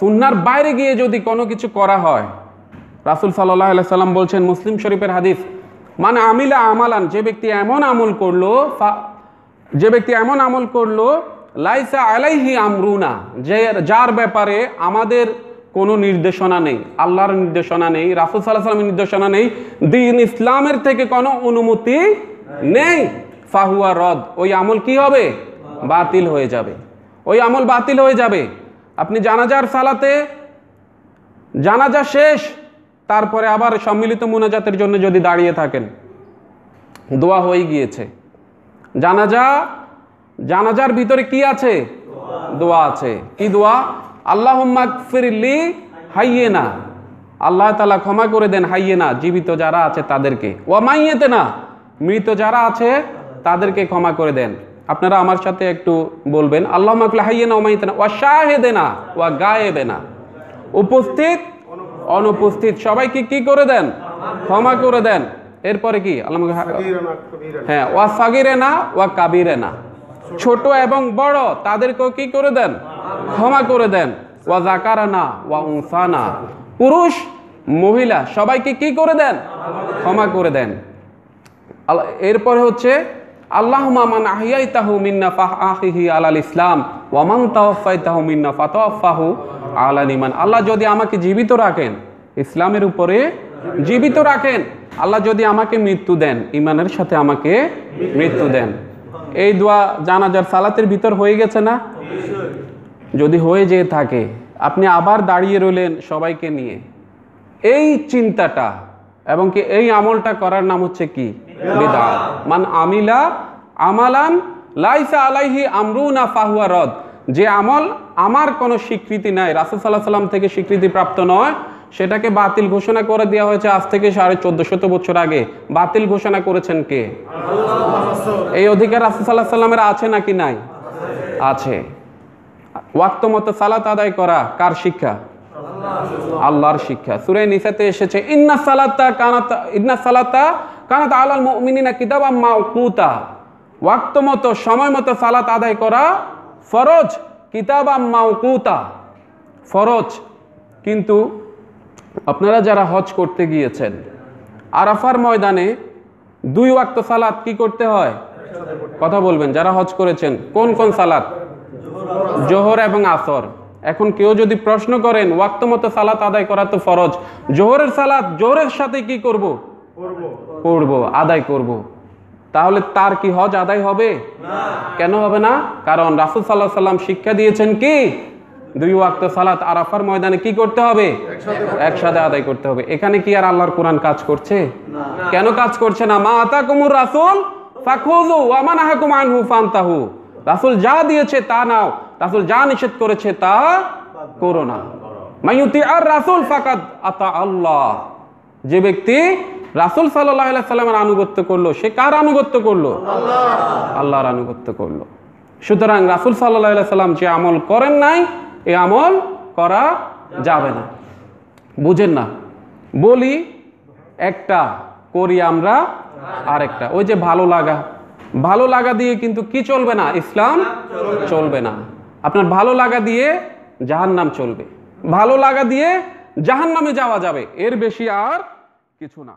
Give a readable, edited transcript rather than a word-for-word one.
সুন্নার বাইরে গিয়ে যদি কোনো কিছু করা হয়, রাসূল সাল্লাল্লাহু আলাইহি সাল্লাম বলছেন, মুসলিম শরীফের হাদিস, মানে আমিলা আমালান, যে ব্যক্তি এমন আমল করলো লাইসা আলাইহি আমরুনা, যার ব্যাপারে আমাদের কোনো নির্দেশনা নেই, আল্লাহর নির্দেশনা নেই, রাসূল সাল্লাল্লাহু আলাইহি ওয়াসাল্লামের নির্দেশনা নেই, দ্বীন ইসলামের থেকে কোনো অনুমতি নেই, ফাহুয়া রদ, ওই আমল কি হবে? বাতিল হয়ে যাবে, ওই আমল বাতিল হয়ে যাবে। আপনি জানাজার সালাতে, জানাজা শেষ, তারপরে আবার সম্মিলিত মুনাজাতের জন্য যদি দাঁড়িয়ে থাকেন, দোয়া হয়ে গিয়েছে, জানাজার ভিতরে কি আছে? দোয়া আছে। কি দোয়া? আল্লাহুম্মা গফিরলি হাইয়িনা, আল্লাহ তাআলা ক্ষমা করে দেন হাইয়িনা, জীবিত যারা আছে তাদেরকে, ওয়া মাইয়িতিনা, মৃত যারা আছে তাদেরকে ক্ষমা করে দেন। আপনারা আমার সাথে একটু বলবেন, আল্লাহুম্মা গফিরলি হাইয়িনা ওয়া মাইয়িতিনা ওয়া শাহিদিনা ওয়া গায়েবিনা, উপস্থিত অনুপস্থিত সবাইকে কি করে দেন? ক্ষমা করে দেন। এরপরে কি? হ্যাঁ, ওয়া সাগিরেনা ওয়া কাবিরেনা, ছোট এবং বড় তাদেরকেও কি করে দেন? ক্ষমা করে দেন। ওয়া যাকারানা ওয়া উনসানা, পুরুষ মহিলা সবাইকে কি করে দেন? ক্ষমা করে দেন। এরপরে হচ্ছে আল্লাহুম্মা মান আহইয়াইতাহু মিন্না ফাহইহি আলাল ইসলাম ওয়া মান তাওয়াফাইতাহু মিন্না ফাতাওয়াফাহু আলাল ঈমান, আল্লাহ যদি আমাকে জীবিত রাখেন ইসলামের উপরে জীবিত রাখেন, আল্লাহ যদি আমাকে মৃত্যু দেন ঈমানের সাথে আমাকে মৃত্যু দেন। এই দোয়া জানাজার সালাতের ভিতর হয়ে গেছে না? যদি হয়ে যেয়ে থাকে, আপনি আবার দাঁড়িয়ে রইলেন সবাইকে নিয়ে, এই চিন্তাটা এবং কি এই আমলটা করার নাম হচ্ছে কি? বিদআত। মান আমিলা আমালান লাইসা আলাইহি আমরুনা ফাহুয়া রদ, যে আমল আমার কোনো স্বীকৃতি নাই, রাসূল সাল্লাল্লাহু আলাইহি ওয়াসাল্লাম থেকে স্বীকৃতি প্রাপ্ত নয়, সেটাকে বাতিল ঘোষণা করে দেওয়া হয়েছে আজ থেকে 1450 বছর আগে। বাতিল ঘোষণা করেছেন কে? এই অধিকার রাসূল সাল্লাল্লাহু আলাইহি ওয়াসাল্লামের আছে নাকি নাই? আছে। ওয়াক্ত মতো সালাত আদায় করা কার শিক্ষা? আল্লাহর শিক্ষা। সূরা নিসাতে এসেছে, ইন্নাস সালাতা কানাত আলাল মুমিনিনা কিতাবাম মাওকুতা, ওয়াক্ত মতো সময় মতো সালাত আদায় করা ফরজ, কিতাবাম মাওকুতা ফরজ। কিন্তু আপনারা যারা হজ করতে গিয়েছেন, আরাফার ময়দানে 2 ওয়াক্ত সালাত কি করতে হয়? কথা বলবেন যারা হজ করেছেন, কোন কোন সালাত? জোহর এবং আসর। এখন কেউ যদি প্রশ্ন করেন ওয়াক্ত মতো সালাত আদায় করা তো ফরজ, জোহরের সালাত জোহরের সাথে কি করব? পড়ব, আদায় করব, তাহলে তার কি হজ আদায় হবে? কেন হবে না? কারণ রাসূল সাল্লাল্লাহু আলাইহি ওয়াসাল্লাম শিক্ষা দিয়েছেন কি 2 ওয়াক্ত সালাত আরাফার ময়দানে কি করতে হবে? একসাথে আদায় করতে হবে। এখানে কি আর আল্লাহর কোরআন কাজ করছে? কেন কাজ করছে না? মা আতাকুমুর রাসূল ফাখুযু ওয়া মা নাহাকুম আনহু ফান্তাহু, রাসূল যা দিয়েছে তা নাও, রাসূল যা নিষেধ করেছে তা করো না। মাইয়ুতি আর রাসূল ফাকাদ আতা আল্লাহ, যে ব্যক্তি রাসূল সাল্লাল্লাহু আলাইহি সাল্লামের আনুগত্য করলো সে কার আনুগত্য করলো? আল্লাহর আনুগত্য করলো। সুতরাং রাসূল সাল্লাল্লাহু আলাইহি সাল্লাম যে আমল করেন নাই, এই আমল করা যাবে না। বুঝেন না? বলি একটা, করি আমরা আরেকটা। ওই যে ভালো লাগা দিয়ে কিন্তু কি চলবে না? ইসলাম চলবে না। আপনার ভালো লাগা দিয়ে জাহান্নাম চলবে, ভালো লাগা দিয়ে জাহান্নামে যাওয়া যাবে, এর বেশি আর কিছু না।